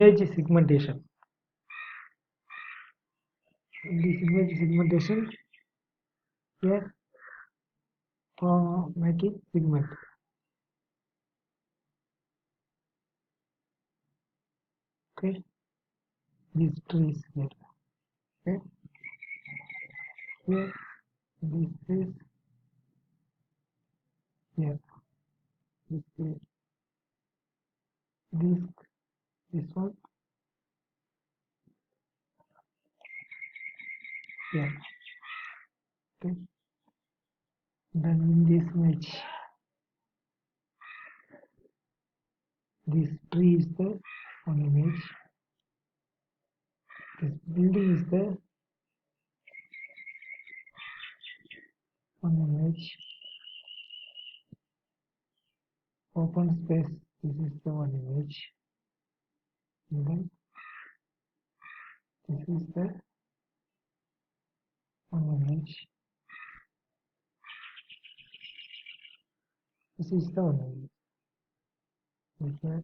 image segmentation. This image segmentation here make it segment. Okay, these trees here. Okay, here this is here. This is this one here. Okay, then in this image, this tree is the one image. This building is the one image. Open space, this is the one image. And then this is the one image. This is the one image. This is the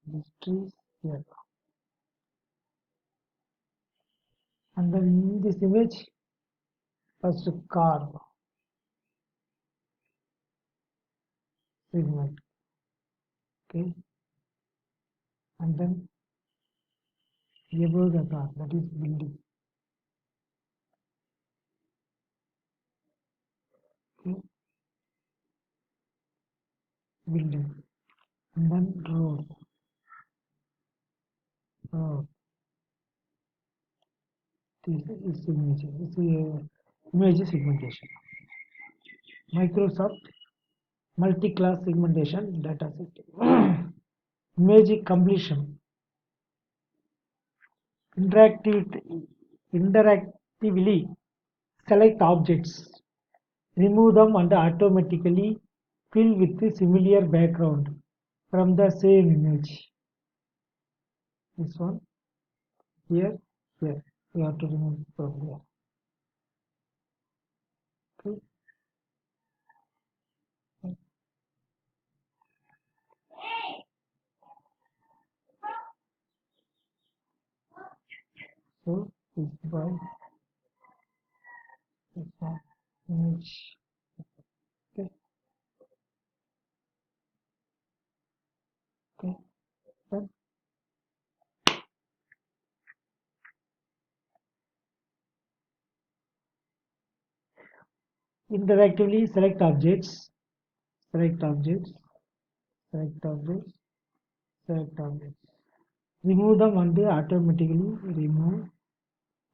this trees here. And then in this image, first car segment. Okay, and then above the car, that is building. Okay, building, and then road. Oh, this is image. This is image segmentation. Microsoft multi-class segmentation dataset. Image completion. Interactively select objects, remove them and automatically fill with the similar background from the same image. This one here, here. We have to remove from here. Okay. So this one, this one, image. Okay. Okay. Then interactively select objects, select objects, select objects, select objects. Remove them and they automatically remove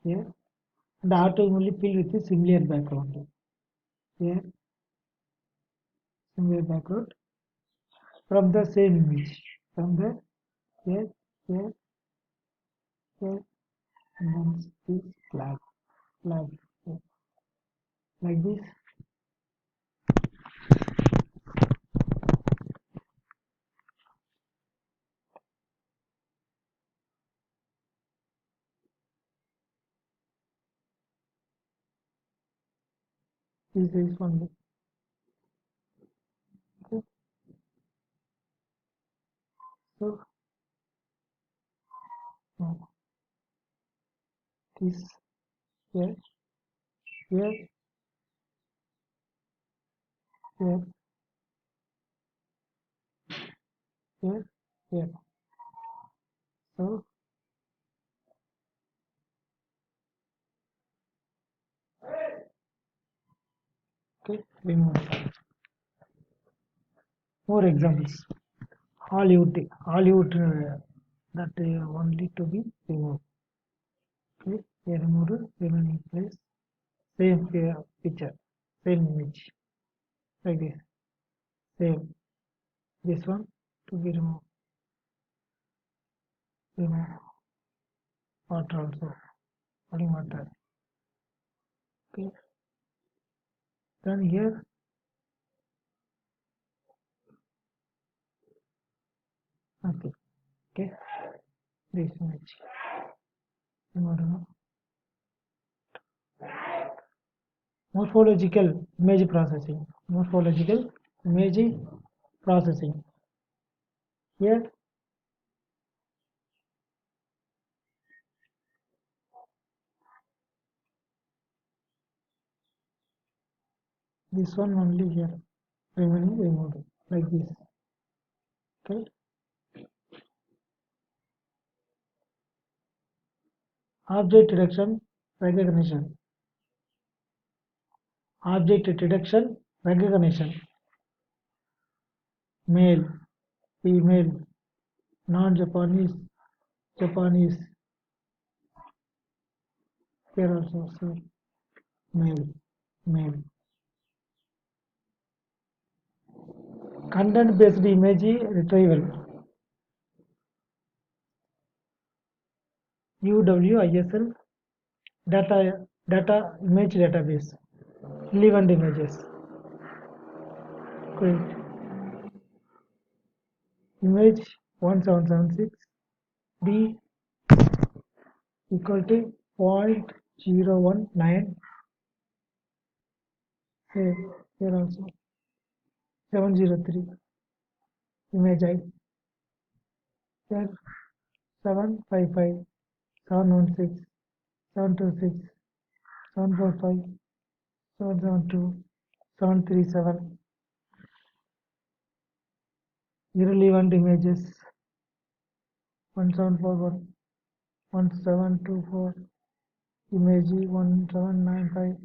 here and automatically fill with a similar background. Here, similar background from the same image. From the here, here, here, and then this flag, here. Like this. This is one. Okay. So now this here, here, here, here, here. So okay, remove. More examples. Hollywood that only to be removed. Okay, here removed, remaining place, same picture, same image, like this. Same. This one to be removed. Remove water also. Adding water. Okay. Then here nothing. Okay. This image. Remove. Morphological image processing. Morphological image processing. Here, this one only here, remaining removed like this. Okay. Object detection recognition. Object detection recognition. Male, female, non-Japanese, Japanese. Here also say male, male. Content-based image retrieval. UWISL data image database. Relevant images. Great. Image 1776 D equal to 0.019. Here also 703. Image I. Here 755, 716, 726, 745, 772, 737. Irrelevant images 1741, 1724, image 1795,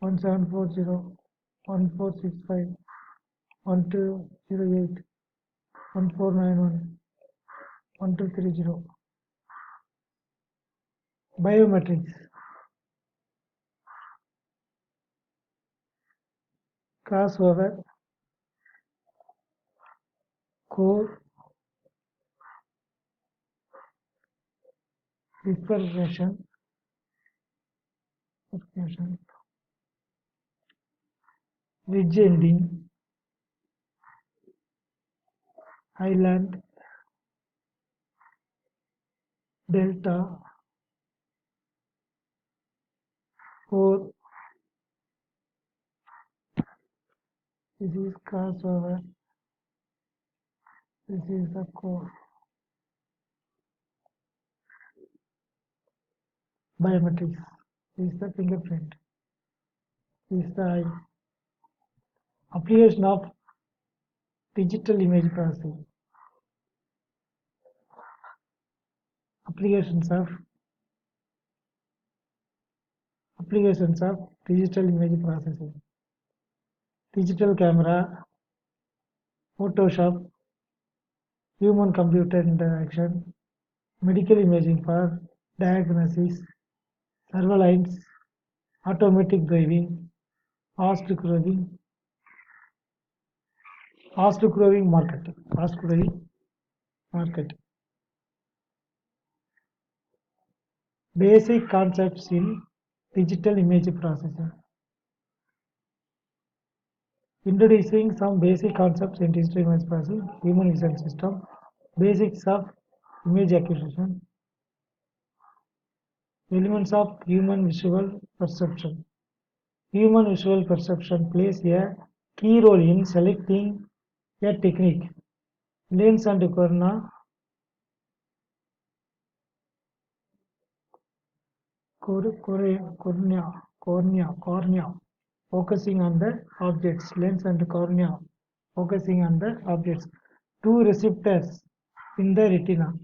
1740, 1465, 1208, 1491, 1230. Biometrics. Crossover, core, bifurcation, ridge ending, island, delta, core. This is crossover. This is the core. Biometrics. This is the fingerprint. This is the eye. Application of digital image processing. Applications of digital image processing. Digital camera, Photoshop, human computer interaction, medical imaging for diagnosis, surveillance, automatic driving, fast growing market. Basic concepts in digital image processing. Introducing some basic concepts in digital image processing, human vision system, basics of image acquisition, elements of human visual perception. Human visual perception plays a key role in selecting a technique. Lens and cornea, focusing on the objects. Lens and cornea, focusing on the objects. Two receptors in the retina.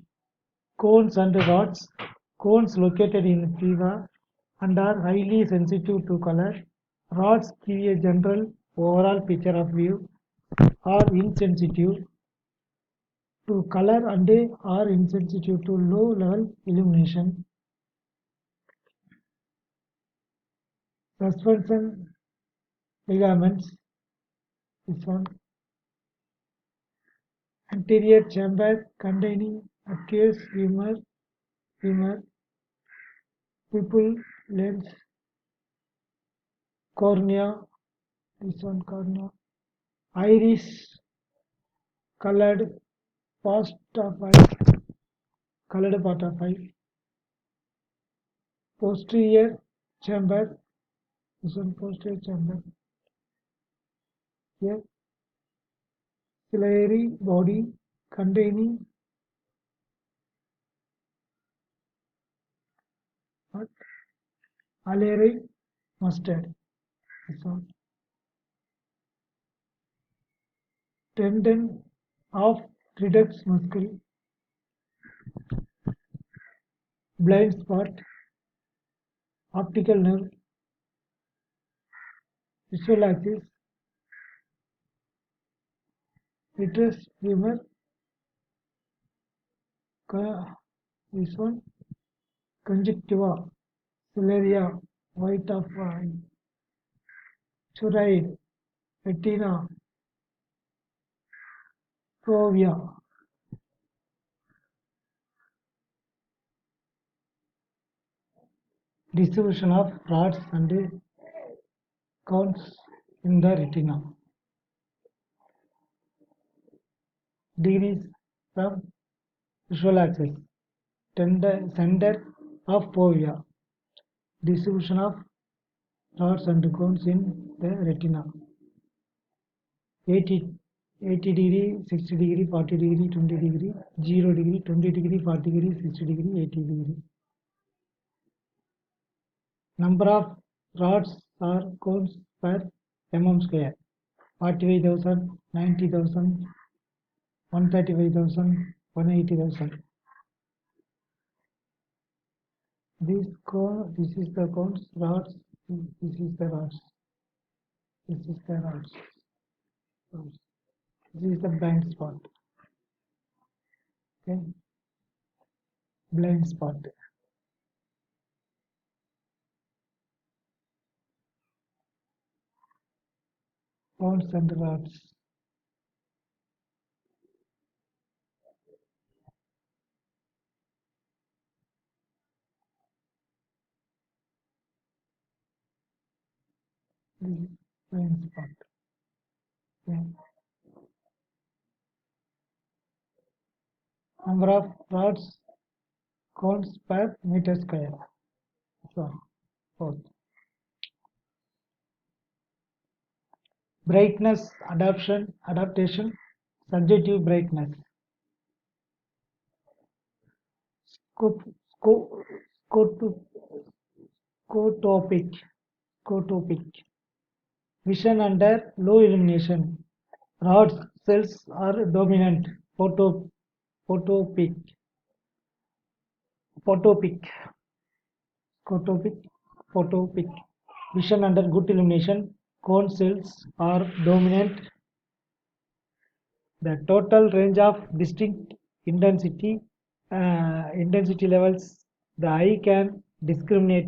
Cones and rods. Cones located in feva and are highly sensitive to color. Rods give a general overall picture of view, are insensitive to color and are insensitive to low level illumination. Suspension ligaments, this one. Anterior chamber containing aqueous humor, pupil, lens, cornea, this one cornea, iris, colored part of eye, posterior chamber, this one posterior chamber. Here, ciliary body containing what? Alveoli mustard. This one. Tendon of reduced muscle, blind spot, optical nerve, visual axis, vitreous humor, this one, conjunctiva, cilia, white of eye, choroid, retina, fovea. Distribution of rods and cones in the retina. Degrees from visual axis. Center of fovea. Distribution of rods and cones in the retina. 80 degree, 60 degree, 40 degree, 20 degree, 0 degree, 20 degree, 40 degree, 60 degree, 80 degree. Number of rods or cones per mm square. 45,000, 90,000, 135,000, 180,000. This is the cones, rods, this is the rods, this is the rods. This is the blind spot. Okay, blind spot. Cones and rods. This is blind spot. Okay. Number of rods, cones per meter square. So, fourth. Brightness adaptation, subjective brightness. Scope, scotopic, scotopic. Vision under low illumination. Rods cells are dominant. Photopic. Scotopic. Photopic. Vision under good illumination. Cone cells are dominant. The total range of distinct intensity levels the eye can discriminate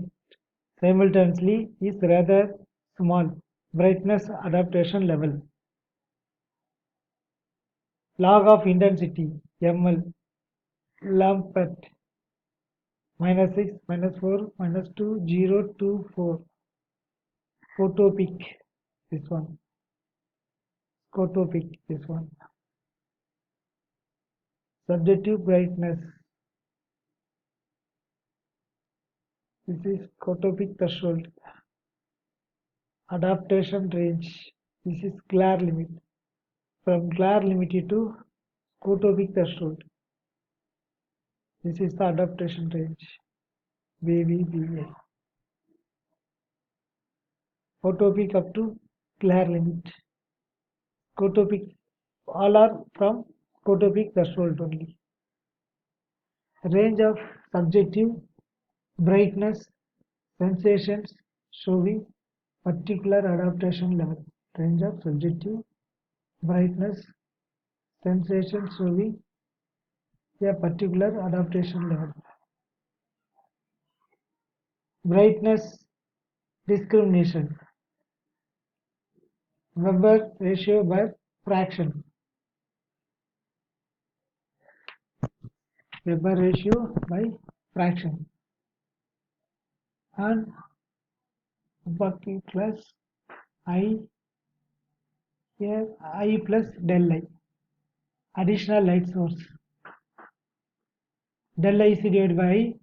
simultaneously is rather small. Brightness adaptation level. Log of intensity ml. Lampet. -6, -4, -2, 0, 2, 4. Photopic. This one. Scotopic. This one. Subjective brightness. This is scotopic threshold. Adaptation range. This is glare limit. From glare limit to scotopic threshold. This is the adaptation range. BVBA. Photopic up to glare limit. Scotopic. All are from scotopic threshold only. Range of subjective brightness sensations showing particular adaptation level. Range of subjective brightness sensations showing a particular adaptation level. Brightness discrimination. Weber ratio by fraction. Weber ratio by fraction. And bucket plus I here I plus del I. Additional light source. Del I is divided by